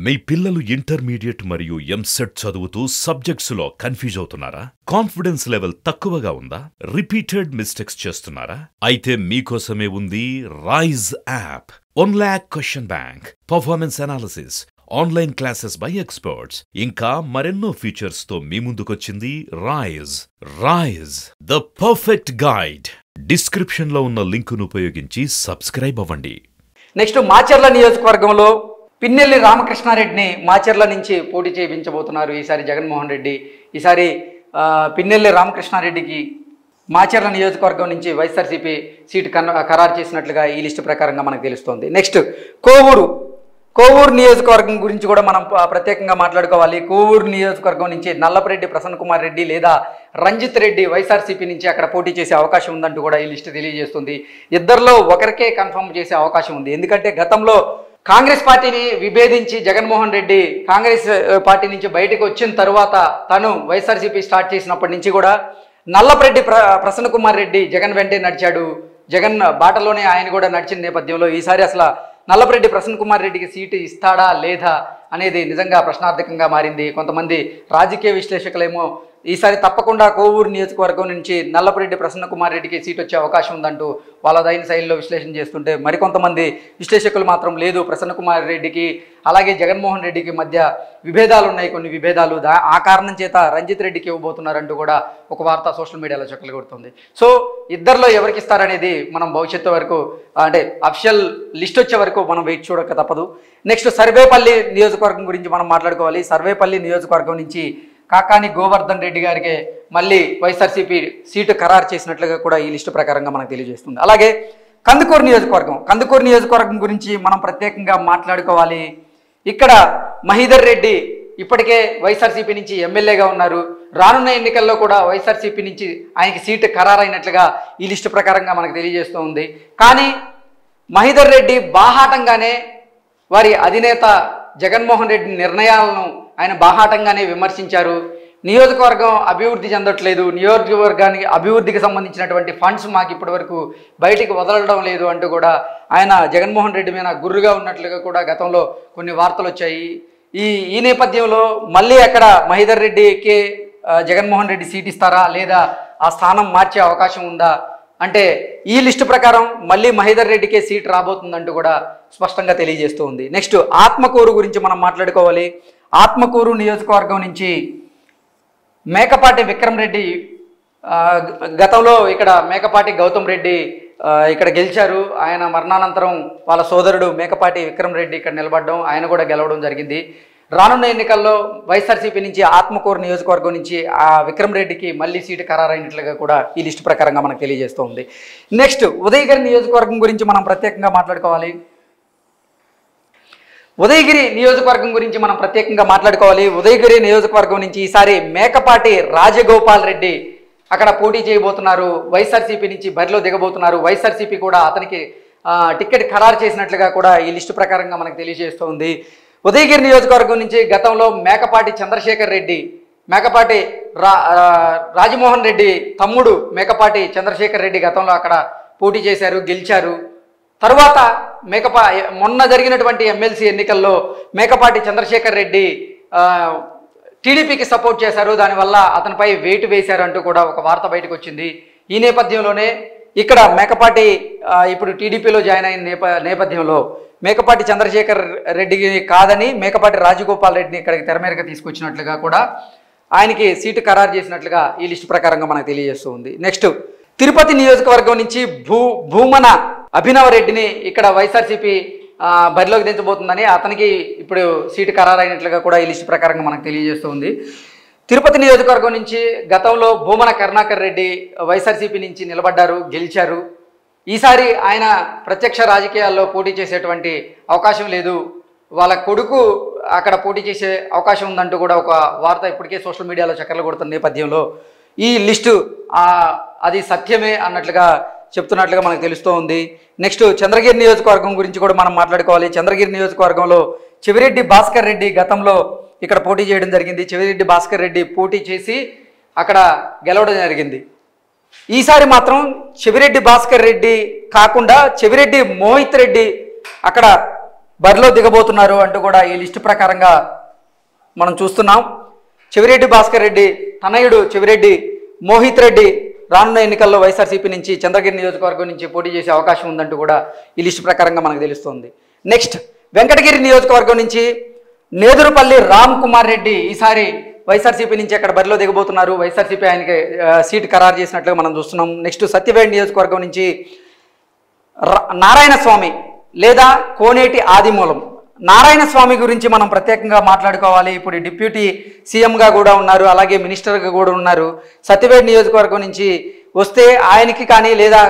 మీ పిల్లలు ఇంటర్మీడియట్ మరియు ఎంసెట్ చదువుతూ సబ్జెక్ట్స్లో కన్ఫ్యూజ్ అవుతున్నారా? కాన్ఫిడెన్స్ లెవెల్ తక్కువగా ఉందా? రిపీటెడ్ మిస్టేక్స్ చేస్తున్నారా? అయితే మీకోసమే ఉంది Rise app. 1 lakh question bank, performance analysis, online classes by experts, ఇంకా మరెన్నో ఫీచర్స్ తో మీ ముందుకొచ్చింది Rise the perfect guide. Description లో ఉన్న లింకును ఉపయోగించి సబ్స్క్రైబ్ అవ్వండి. నెక్స్ట్ మాచర్ల నియోజకవర్గంలో పిన్నెల్లి రామకృష్ణారెడ్డిని మాచర్ల నుంచి పోటీ చేయించబోతున్నారు ఈసారి జగన్మోహన్ రెడ్డి. ఈసారి పిన్నెల్లి రామకృష్ణారెడ్డికి మాచర్ల నియోజకవర్గం నుంచి వైఎస్ఆర్సీపీ సీటు ఖరారు చేసినట్లుగా ఈ లిస్టు ప్రకారంగా మనకు తెలుస్తోంది. నెక్స్ట్ కోవూరు నియోజకవర్గం గురించి కూడా మనం ప్రత్యేకంగా మాట్లాడుకోవాలి. కోవూరు నియోజకవర్గం నుంచి నల్లపరెడ్డి ప్రసన్న కుమార్ రెడ్డి లేదా రంజిత్ రెడ్డి వైఎస్ఆర్సీపీ నుంచి అక్కడ పోటీ చేసే అవకాశం ఉందంటూ కూడా ఈ లిస్టు తెలియజేస్తుంది. ఇద్దరిలో ఒకరికే కన్ఫర్మ్ చేసే అవకాశం ఉంది. ఎందుకంటే గతంలో కాంగ్రెస్ పార్టీని విభేదించి జగన్మోహన్ రెడ్డి కాంగ్రెస్ పార్టీ నుంచి బయటకు వచ్చిన తర్వాత తను వైఎస్ఆర్సీపీ స్టార్ట్ చేసినప్పటి నుంచి కూడా నల్లపరెడ్డి ప్రసన్న కుమార్ రెడ్డి జగన్ వెంటే నడిచాడు. జగన్ బాటలోనే ఆయన కూడా నడిచిన నేపథ్యంలో ఈసారి అసలు నల్లపరెడ్డి ప్రసన్న కుమార్ రెడ్డికి సీటు ఇస్తాడా లేదా అనేది నిజంగా ప్రశ్నార్థకంగా మారింది. కొంతమంది రాజకీయ విశ్లేషకులేమో ఈసారి తప్పకుండా కోవూరు నియోజకవర్గం నుంచి నల్లపరెడ్డి ప్రసన్న కుమార్ రెడ్డికి సీటు వచ్చే అవకాశం ఉందంటూ వాళ్ళదైన శైలిలో విశ్లేషణ చేస్తుంటే, మరికొంతమంది విశ్లేషకులు మాత్రం లేదు, ప్రసన్న కుమార్ రెడ్డికి అలాగే జగన్మోహన్ రెడ్డికి మధ్య విభేదాలు ఉన్నాయి, కొన్ని విభేదాలు, ఆ కారణం చేత రంజిత్ రెడ్డికి ఇవ్వబోతున్నారంటూ కూడా ఒక వార్త సోషల్ మీడియాలో చక్కలు కొడుతుంది. సో ఇద్దరిలో ఎవరికి ఇస్తారనేది మనం భవిష్యత్తు వరకు అంటే అఫిషియల్ లిస్ట్ వచ్చే వరకు మనం వెయిట్ చూడక తప్పదు. నెక్స్ట్ సర్వేపల్లి నియోజకవర్గం గురించి మనం మాట్లాడుకోవాలి. సర్వేపల్లి నియోజకవర్గం నుంచి కాకాని గోవర్ధన్ రెడ్డి గారికి మళ్ళీ వైఎస్ఆర్సీపీ సీటు ఖరారు చేసినట్లుగా కూడా ఈ లిస్టు ప్రకారంగా మనకు తెలియజేస్తుంది. అలాగే కందుకూరు నియోజకవర్గం గురించి మనం ప్రత్యేకంగా మాట్లాడుకోవాలి. ఇక్కడ మహీధర్ రెడ్డి ఇప్పటికే వైఎస్ఆర్సీపీ నుంచి ఎమ్మెల్యేగా ఉన్నారు. రానున్న ఎన్నికల్లో కూడా వైఎస్ఆర్సీపీ నుంచి ఆయనకి సీటు ఖరారైనట్లుగా ఈ లిస్టు ప్రకారంగా మనకు తెలియజేస్తూ ఉంది. కానీ మహీధర్ రెడ్డి బాహాటంగానే వారి అధినేత జగన్మోహన్ రెడ్డి నిర్ణయాలను ఆయన బాహాటంగానే విమర్శించారు. నియోజకవర్గం అభివృద్ధి చెందట్లేదు, నియోజకవర్గానికి అభివృద్ధికి సంబంధించినటువంటి ఫండ్స్ మాకు ఇప్పటి వరకు బయటికి వదలడం లేదు అంటూ కూడా ఆయన జగన్మోహన్ రెడ్డి మీద గుర్రుగా ఉన్నట్లుగా కూడా గతంలో కొన్ని వార్తలు వచ్చాయి. ఈ నేపథ్యంలో మళ్ళీ అక్కడ మహీధర్ రెడ్డికి జగన్మోహన్ రెడ్డి సీట్ ఇస్తారా లేదా ఆ స్థానం మార్చే అవకాశం ఉందా అంటే ఈ లిస్టు ప్రకారం మళ్ళీ మహీధర్ రెడ్డికే సీట్ రాబోతుందంటూ కూడా స్పష్టంగా తెలియజేస్తూ ఉంది. నెక్స్ట్ ఆత్మకూరు గురించి మనం మాట్లాడుకోవాలి. ఆత్మకూరు నియోజకవర్గం నుంచి మేకపాటి విక్రమ్ రెడ్డి గతంలో ఇక్కడ మేకపాటి గౌతమ్ రెడ్డి ఇక్కడ గెలిచారు. ఆయన మరణానంతరం వాళ్ళ సోదరుడు మేకపాటి విక్రమ్ రెడ్డి ఇక్కడ నిలబడడం, ఆయన కూడా గెలవడం జరిగింది. రానున్న ఎన్నికల్లో వైఎస్ఆర్సీపీ నుంచి ఆత్మకూరు నియోజకవర్గం నుంచి ఆ విక్రమ్ రెడ్డికి మళ్ళీ సీటు ఖరారైనట్లుగా కూడా ఈ లిస్టు ప్రకారంగా మనకు తెలియజేస్తూ ఉంది. నెక్స్ట్ ఉదయగిరి నియోజకవర్గం గురించి మనం ప్రత్యేకంగా మాట్లాడుకోవాలి. ఉదయగిరి నియోజకవర్గం నుంచి ఈసారి మేకపాటి రాజగోపాల్ రెడ్డి అక్కడ పోటీ చేయబోతున్నారు. వైఎస్ఆర్సీపీ నుంచి బరిలో దిగబోతున్నారు. వైఎస్ఆర్సీపీ కూడా అతనికి టికెట్ ఖరారు చేసినట్లుగా కూడా ఈ లిస్టు ప్రకారంగా మనకు తెలియజేస్తుంది. ఉదయగిరి నియోజకవర్గం నుంచి గతంలో మేకపాటి చంద్రశేఖర్ రెడ్డి, మేకపాటి రాజమోహన్ రెడ్డి తమ్ముడు మేకపాటి చంద్రశేఖర్ రెడ్డి గతంలో అక్కడ పోటీ చేశారు, గెలిచారు. తర్వాత మొన్న జరిగినటువంటి ఎమ్మెల్సీ ఎన్నికల్లో మేకపాటి చంద్రశేఖర్ రెడ్డి టీడీపీకి సపోర్ట్ చేశారు, దానివల్ల అతనిపై వేటు వేశారు అంటూ కూడా ఒక వార్త బయటకు వచ్చింది. ఈ నేపథ్యంలోనే ఇక్కడ మేకపాటి ఇప్పుడు టీడీపీలో జాయిన్ అయిన నేపథ్యంలో మేకపాటి చంద్రశేఖర్ రెడ్డికి కాదని మేకపాటి రాజగోపాల్ రెడ్డిని ఇక్కడికి తెరమేరకు తీసుకొచ్చినట్లుగా కూడా ఆయనకి సీటు ఖరారు చేసినట్లుగా ఈ లిస్టు ప్రకారంగా మనకు తెలియజేస్తూ ఉంది. నెక్స్ట్ తిరుపతి నియోజకవర్గం నుంచి భూమన అభినవ్ రెడ్డిని ఇక్కడ వైఎస్ఆర్సీపీ బరిలోకి దించబోతుందని అతనికి ఇప్పుడు సీటు ఖరారైనట్లుగా కూడా ఈ లిస్టు ప్రకారంగా మనకు తెలియజేస్తుంది. తిరుపతి నియోజకవర్గం నుంచి గతంలో భూమన కరుణాకర్ రెడ్డి వైఎస్ఆర్సీపీ నుంచి నిలబడ్డారు, గెలిచారు. ఈసారి ఆయన ప్రత్యక్ష రాజకీయాల్లో పోటీ చేసేటువంటి అవకాశం లేదు, వాళ్ళ కొడుకు అక్కడ పోటీ చేసే అవకాశం ఉందంటూ కూడా ఒక వార్త ఇప్పటికే సోషల్ మీడియాలో చక్కర్లు కొడుతున్న నేపథ్యంలో ఈ లిస్టు అది సత్యమే అన్నట్లుగా చెప్తున్నట్లుగా మనకు తెలుస్తూ ఉంది. నెక్స్ట్ చంద్రగిరి నియోజకవర్గం గురించి కూడా మనం మాట్లాడుకోవాలి. చంద్రగిరి నియోజకవర్గంలో చెవిరెడ్డి భాస్కర్ రెడ్డి గతంలో ఇక్కడ పోటీ చేయడం జరిగింది. చెవిరెడ్డి భాస్కర్ రెడ్డి పోటీ చేసి అక్కడ గెలవడం జరిగింది. ఈసారి మాత్రం చెవిరెడ్డి భాస్కర్ రెడ్డి కాకుండా చెవిరెడ్డి మోహిత్ రెడ్డి అక్కడ బరిలో దిగబోతున్నారు అంటూ కూడా ఈ లిస్టు ప్రకారంగా మనం చూస్తున్నాం. చెవిరెడ్డి భాస్కర్ రెడ్డి తనయుడు చెవిరెడ్డి మోహిత్ రెడ్డి రానున్న ఎన్నికల్లో వైఎస్ఆర్సీపీ నుంచి చంద్రగిరి నియోజకవర్గం నుంచి పోటీ చేసే అవకాశం ఉందంటూ కూడా ఈ లిస్టు ప్రకారంగా మనకు తెలుస్తోంది. నెక్స్ట్ వెంకటగిరి నియోజకవర్గం నుంచి నేదురుపల్లి రామ్ కుమార్ రెడ్డి ఈసారి వైఎస్ఆర్సీపీ నుంచి అక్కడ బరిలో దిగబోతున్నారు. వైఎస్ఆర్సీపీ ఆయనకి సీటు ఖరారు చేసినట్లుగా మనం చూస్తున్నాం. నెక్స్ట్ సత్యవేడ్ నియోజకవర్గం నుంచి నారాయణ స్వామి లేదా కోనేటి ఆదిమూలం. నారాయణ స్వామి గురించి మనం ప్రత్యేకంగా మాట్లాడుకోవాలి. ఇప్పుడు డిప్యూటీ సీఎంగా కూడా ఉన్నారు, అలాగే మినిస్టర్గా కూడా ఉన్నారు. సత్యవేడ్ నియోజకవర్గం నుంచి వస్తే ఆయనకి కానీ లేదా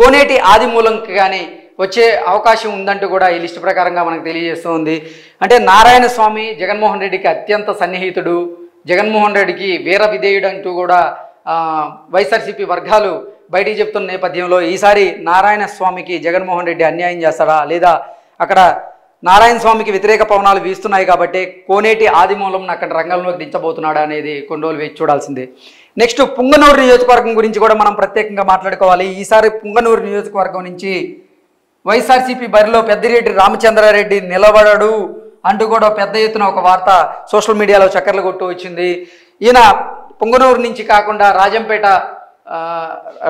కోనేటి ఆదిమూలంకి కానీ వచ్చే అవకాశం ఉందంటూ కూడా ఈ లిస్టు ప్రకారంగా మనకు తెలియజేస్తుంది. అంటే నారాయణ స్వామి జగన్మోహన్ రెడ్డికి అత్యంత సన్నిహితుడు, జగన్మోహన్ రెడ్డికి వీర విధేయుడు అంటూ కూడా వైఎస్ఆర్సీపీ వర్గాలు బయటికి చెప్తున్న నేపథ్యంలో ఈసారి నారాయణ స్వామికి జగన్మోహన్ రెడ్డి అన్యాయం చేస్తాడా లేదా అక్కడ నారాయణ స్వామికి వ్యతిరేక పవనాలు వీస్తున్నాయి కాబట్టి కోనేటి ఆదిమూలం అక్కడ రంగంలోకి దించబోతున్నాడా అనేది కొన్ని రోజులు వేచి చూడాల్సిందే. నెక్స్ట్ పుంగనూరు నియోజకవర్గం గురించి కూడా మనం ప్రత్యేకంగా మాట్లాడుకోవాలి. ఈసారి పుంగనూరు నియోజకవర్గం నుంచి వైఎస్ఆర్సీపీ బరిలో పెద్దిరెడ్డి రామచంద్రారెడ్డి నిలబడడు అంటూ కూడా పెద్ద ఎత్తున ఒక వార్త సోషల్ మీడియాలో చక్కర్లు కొట్టు వచ్చింది. ఈయన పుంగనూరు నుంచి కాకుండా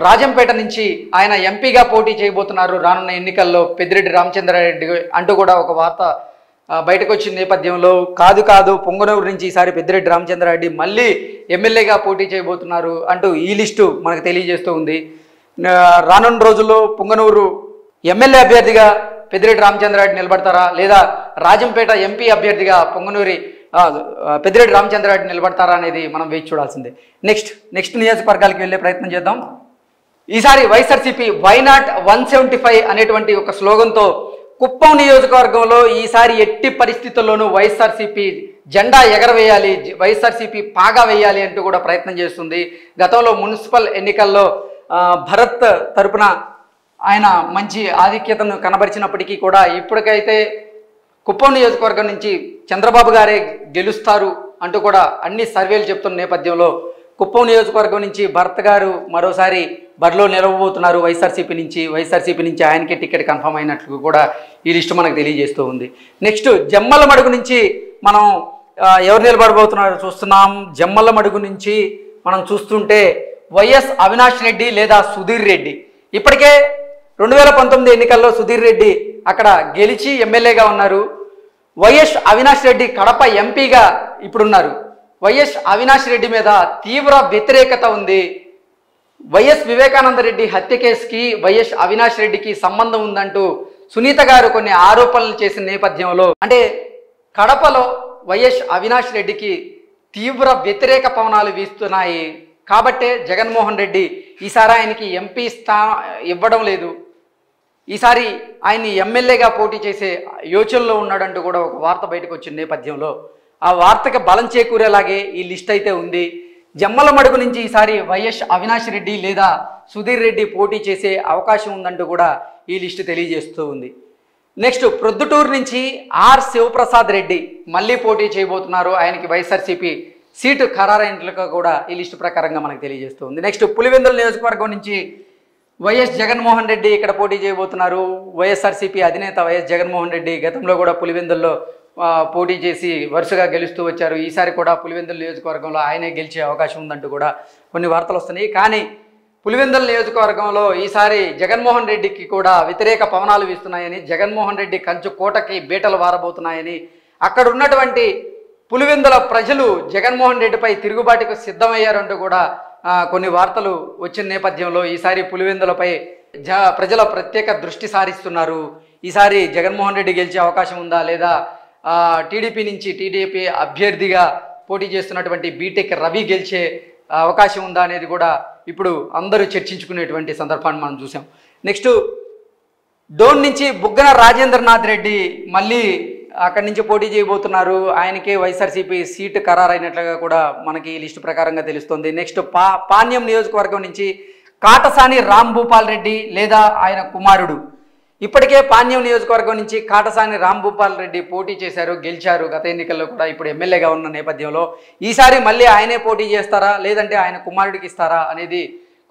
రాజంపేట నుంచి ఆయన ఎంపీగా పోటీ చేయబోతున్నారు రానున్న ఎన్నికల్లో పెద్దిరెడ్డి రామచంద్రారెడ్డి అంటూ కూడా ఒక వార్త బయటకు వచ్చిన నేపథ్యంలో కాదు పుంగనూరు నుంచి ఈసారి పెద్దిరెడ్డి రామచంద్రారెడ్డి మళ్ళీ ఎమ్మెల్యేగా పోటీ చేయబోతున్నారు అంటూ ఈ లిస్టు మనకు తెలియజేస్తూ ఉంది. రానున్న రోజుల్లో పుంగనూరు ఎమ్మెల్యే అభ్యర్థిగా పెద్దిరెడ్డి రామచంద్రారెడ్డి నిలబడతారా లేదా రాజంపేట ఎంపీ అభ్యర్థిగా పొంగనూరి పెద్దిరెడ్డి రామచంద్రారెడ్డి నిలబడతారా అనేది మనం వేచి చూడాల్సిందే. నెక్స్ట్ నియోజకవర్గాలకు వెళ్ళే ప్రయత్నం చేద్దాం. ఈసారి వైఎస్ఆర్సీపీ వైనాట్ 175 అనేటువంటి ఒక స్లోగన్తో కుప్పం నియోజకవర్గంలో ఈసారి ఎట్టి పరిస్థితుల్లోనూ వైఎస్ఆర్సీపీ జెండా ఎగరవేయాలి, వైఎస్ఆర్సీపీ పాగా వేయాలి అంటూ కూడా ప్రయత్నం చేస్తుంది. గతంలో మున్సిపల్ ఎన్నికల్లో భరత్ తరపున ఆయన మంచి ఆధిక్యతను కనబరిచినప్పటికీ కూడా ఇప్పటికైతే కుప్పం నియోజకవర్గం నుంచి చంద్రబాబు గారే గెలుస్తారు అంటూ కూడా అన్ని సర్వేలు చెప్తున్న నేపథ్యంలో కుప్పం నియోజకవర్గం నుంచి భరత్ గారు మరోసారి బరిలో నిలవబోతున్నారు వైఎస్ఆర్సీపీ నుంచి ఆయనకే టికెట్ కన్ఫర్మ్ అయినట్లు కూడా ఈ లిస్టు మనకు తెలియజేస్తూ ఉంది. నెక్స్ట్ జమ్మలమడుగు నుంచి మనం ఎవరు నిలబడబోతున్నారో చూస్తున్నాం. జమ్మలమడుగు నుంచి మనం చూస్తుంటే వైఎస్ అవినాష్ రెడ్డి లేదా సుధీర్ రెడ్డి. ఇప్పటికే 2019 ఎన్నికల్లో సుధీర్ రెడ్డి అక్కడ గెలిచి ఎమ్మెల్యేగా ఉన్నారు. వైఎస్ అవినాష్ రెడ్డి కడప ఎంపీగా ఇప్పుడున్నారు. వైఎస్ అవినాష్ రెడ్డి మీద తీవ్ర వ్యతిరేకత ఉంది. వైఎస్ వివేకానంద రెడ్డి హత్య కేసుకి వైఎస్ అవినాష్ రెడ్డికి సంబంధం ఉందంటూ సునీత గారు కొన్ని ఆరోపణలు చేసిన నేపథ్యంలో అంటే కడపలో వైఎస్ అవినాష్ రెడ్డికి తీవ్ర వ్యతిరేక పవనాలు వీస్తున్నాయి. కాబట్టే జగన్మోహన్ రెడ్డి ఈసారి ఆయనకి ఎంపీ స్థానం ఇవ్వడం లేదు, ఈసారి ఆయన్ని ఎమ్మెల్యేగా పోటీ చేసే యోచనలో ఉన్నాడంటూ కూడా ఒక వార్త బయటకు వచ్చిన నేపథ్యంలో ఆ వార్తకి బలం చేకూరేలాగే ఈ లిస్ట్ అయితే ఉంది. జమ్మలమడుగు నుంచి ఈసారి వైఎస్ అవినాష్ రెడ్డి లేదా సుధీర్ రెడ్డి పోటీ చేసే అవకాశం ఉందంటూ కూడా ఈ లిస్టు తెలియజేస్తూ ఉంది. నెక్స్ట్ ప్రొద్దుటూరు నుంచి ఆర్ శివప్రసాద్ రెడ్డి మళ్ళీ పోటీ చేయబోతున్నారు. ఆయనకి వైఎస్ఆర్సీపీ సీటు ఖరారైనట్లుగా కూడా ఈ లిస్టు ప్రకారంగా మనకు తెలియజేస్తుంది. నెక్స్ట్ పులివెందుల నియోజకవర్గం నుంచి వైఎస్ జగన్మోహన్ రెడ్డి ఇక్కడ పోటీ చేయబోతున్నారు. వైఎస్ఆర్సీపీ అధినేత వైఎస్ జగన్మోహన్ రెడ్డి గతంలో కూడా పులివెందుల్లో పోటీ చేసి వరుసగా గెలుస్తూ వచ్చారు. ఈసారి కూడా పులివెందుల నియోజకవర్గంలో ఆయనే గెలిచే అవకాశం ఉందంటూ కూడా కొన్ని వార్తలు వస్తున్నాయి. కానీ పులివెందుల నియోజకవర్గంలో ఈసారి జగన్మోహన్ రెడ్డికి కూడా వ్యతిరేక పవనాలు వీస్తున్నాయని, జగన్మోహన్ రెడ్డి కంచు కోటకి బీటలు వారబోతున్నాయని, అక్కడ ఉన్నటువంటి పులివెందుల ప్రజలు జగన్మోహన్ రెడ్డిపై తిరుగుబాటుకు సిద్ధమయ్యారంటూ కూడా కొన్ని వార్తలు వచ్చిన నేపథ్యంలో ఈసారి పులివెందులపై ప్రజల ప్రత్యేక దృష్టి సారిస్తున్నారు. ఈసారి జగన్మోహన్ రెడ్డి గెలిచే అవకాశం ఉందా లేదా టీడీపీ అభ్యర్థిగా పోటీ చేస్తున్నటువంటి బీటెక్ రవి గెలిచే అవకాశం ఉందా అనేది కూడా ఇప్పుడు అందరూ చర్చించుకునేటువంటి సందర్భాన్ని మనం చూసాం. నెక్స్ట్ డోన్ నుంచి బుగ్గన రాజేంద్రనాథ్ రెడ్డి మళ్ళీ అక్కడి నుంచి పోటీ చేయబోతున్నారు. ఆయనకే వైఎస్ఆర్సీపీ సీటు ఖరారైనట్లుగా కూడా మనకి ఈ లిస్టు ప్రకారంగా తెలుస్తుంది. నెక్స్ట్ పాణ్యం నియోజకవర్గం నుంచి కాటసాని రాంభూపాల్ రెడ్డి లేదా ఆయన కుమారుడు. ఇప్పటికే పాణ్యం నియోజకవర్గం నుంచి కాటసాని రాంభూపాల్ రెడ్డి పోటీ చేశారు, గెలిచారు గత ఎన్నికల్లో కూడా. ఇప్పుడు ఎమ్మెల్యేగా ఉన్న నేపథ్యంలో ఈసారి మళ్ళీ ఆయనే పోటీ చేస్తారా లేదంటే ఆయన కుమారుడికి ఇస్తారా అనేది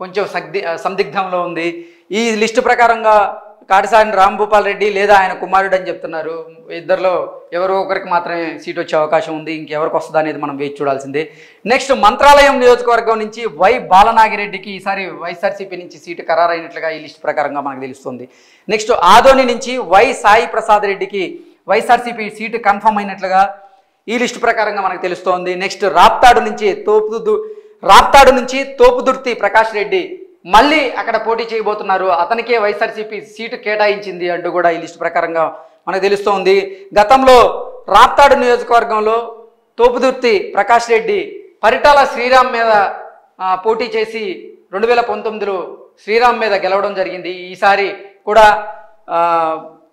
కొంచెం సందిగ్ధంలో ఉంది. ఈ లిస్టు ప్రకారంగా కాటసాని రాంభూపాల్ రెడ్డి లేదా ఆయన కుమారుడు అని చెప్తున్నారు. ఇద్దరిలో ఎవరో ఒకరికి మాత్రమే సీట్ వచ్చే అవకాశం ఉంది. ఇంకెవరికి వస్తుందా అనేది మనం వేచి చూడాల్సిందే. నెక్స్ట్ మంత్రాలయం నియోజకవర్గం నుంచి వై బాలనాగిరెడ్డికి ఈసారి వైఎస్ఆర్సీపీ నుంచి సీటు ఖరారైనట్లుగా ఈ లిస్ట్ ప్రకారంగా మనకు తెలుస్తుంది. నెక్స్ట్ ఆదోని నుంచి వై సాయి ప్రసాద్ రెడ్డికి వైఎస్ఆర్సీపీ సీటు కన్ఫర్మ్ అయినట్లుగా ఈ లిస్టు ప్రకారంగా మనకు తెలుస్తోంది. నెక్స్ట్ రాప్తాడు నుంచి తోపుదుర్తి ప్రకాష్ రెడ్డి మళ్ళీ అక్కడ పోటీ చేయబోతున్నారు. అతనికే వైఎస్ఆర్సీపీ సీటు కేటాయించింది అంటూ కూడా ఈ లిస్టు ప్రకారంగా మనకు తెలుస్తోంది. గతంలో రాప్తాడు నియోజకవర్గంలో తోపుదుర్తి ప్రకాష్ రెడ్డి పరిటాల శ్రీరామ్ మీద పోటీ చేసి 2019లో శ్రీరామ్ మీద గెలవడం జరిగింది. ఈసారి కూడా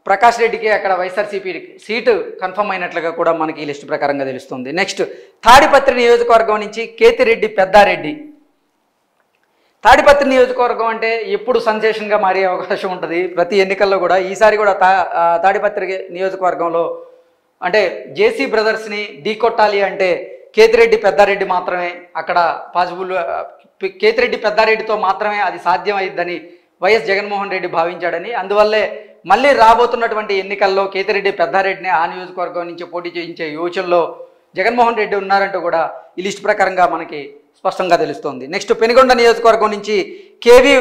ప్రకాష్ రెడ్డికి అక్కడ వైఎస్ఆర్సీపీ సీటు కన్ఫర్మ్ అయినట్లుగా కూడా మనకి ఈ లిస్టు ప్రకారంగా తెలుస్తుంది. నెక్స్ట్ తాడిపత్రి నియోజకవర్గం నుంచి కేతిరెడ్డి పెద్దారెడ్డి. తాడిపత్రి నియోజకవర్గం అంటే ఎప్పుడు సెన్సేషన్గా మారే అవకాశం ఉంటుంది ప్రతి ఎన్నికల్లో కూడా. ఈసారి కూడా తాడిపత్రి నియోజకవర్గంలో అంటే జేసీ బ్రదర్స్ని ఢీకొట్టాలి అంటే కేతిరెడ్డి పెద్దారెడ్డి మాత్రమే అక్కడ పాసిబుల్. కేతిరెడ్డి పెద్దారెడ్డితో మాత్రమే అది సాధ్యమైద్దని వైఎస్ జగన్మోహన్ రెడ్డి భావించాడని, అందువల్లే మళ్ళీ రాబోతున్నటువంటి ఎన్నికల్లో కేతిరెడ్డి పెద్దారెడ్డిని ఆ నియోజకవర్గం నుంచి పోటీ చేయించే యోచనలో జగన్మోహన్ రెడ్డి ఉన్నారంటూ కూడా ఈ లిస్ట్ ప్రకారంగా మనకి స్పష్టంగా తెలుస్తోంది. నెక్స్ట్ పెనుగొండ నియోజకవర్గం నుంచి కేవీ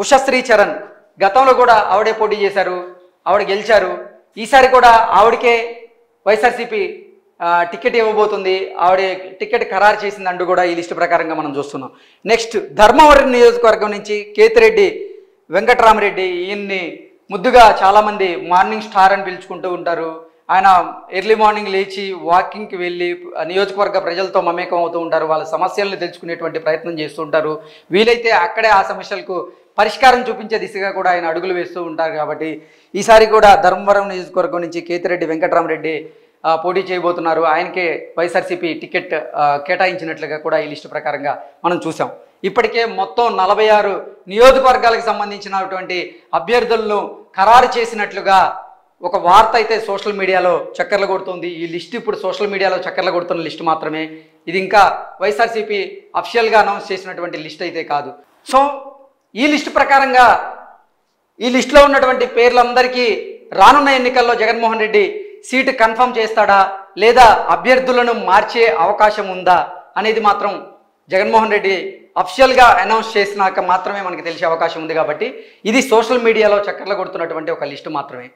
ఉషశ్రీ చరణ్. గతంలో కూడా ఆవిడే పోటీ చేశారు, ఆవిడ గెలిచారు. ఈసారి కూడా ఆవిడకే వైఎస్ఆర్సీపీ టికెట్ ఇవ్వబోతుంది. ఆవిడ టికెట్ ఖరారు చేసిందంటూ కూడా ఈ లిస్టు ప్రకారంగా మనం చూస్తున్నాం. నెక్స్ట్ ధర్మవరం నియోజకవర్గం నుంచి కేతిరెడ్డి వెంకటరామరెడ్డి. ఈయన్ని ముద్దుగా చాలామంది మార్నింగ్ స్టార్ అని పిలుచుకుంటూ ఉంటారు. ఆయన ఎర్లీ మార్నింగ్ లేచి వాకింగ్కి వెళ్ళి నియోజకవర్గ ప్రజలతో మమేకం అవుతూ ఉంటారు. వాళ్ళ సమస్యలను తెలుసుకునేటువంటి ప్రయత్నం చేస్తూ ఉంటారు. వీలైతే అక్కడే ఆ సమస్యలకు పరిష్కారం చూపించే దిశగా కూడా ఆయన అడుగులు వేస్తూ ఉంటారు. కాబట్టి ఈసారి కూడా ధర్మవరం నియోజకవర్గం నుంచి కేతిరెడ్డి వెంకటరామరెడ్డి పోటీ చేయబోతున్నారు. ఆయనకే వైఎస్ఆర్సీపీ టికెట్ కేటాయించినట్లుగా కూడా ఈ లిస్టు ప్రకారంగా మనం చూసాం. ఇప్పటికే మొత్తం 46 నియోజకవర్గాలకు సంబంధించినటువంటి అభ్యర్థులను ఖరారు చేసినట్లుగా ఒక వార్త అయితే సోషల్ మీడియాలో చక్కర్లు కొడుతుంది. ఈ లిస్ట్ ఇప్పుడు సోషల్ మీడియాలో చక్కర్లు కొడుతున్న లిస్ట్ మాత్రమే. ఇది ఇంకా వైఎస్ఆర్సీపీ అఫిషియల్గా అనౌన్స్ చేసినటువంటి లిస్ట్ అయితే కాదు. సో ఈ లిస్టు ప్రకారంగా ఈ లిస్టులో ఉన్నటువంటి పేర్లందరికీ రానున్న ఎన్నికల్లో జగన్మోహన్ రెడ్డి సీటు కన్ఫర్మ్ చేస్తాడా లేదా అభ్యర్థులను మార్చే అవకాశం ఉందా అనేది మాత్రం జగన్మోహన్ రెడ్డి అఫిషియల్గా అనౌన్స్ చేసినాక మాత్రమే మనకి తెలిసే అవకాశం ఉంది. కాబట్టి ఇది సోషల్ మీడియాలో చక్కర్లు కొడుతున్నటువంటి ఒక లిస్టు మాత్రమే.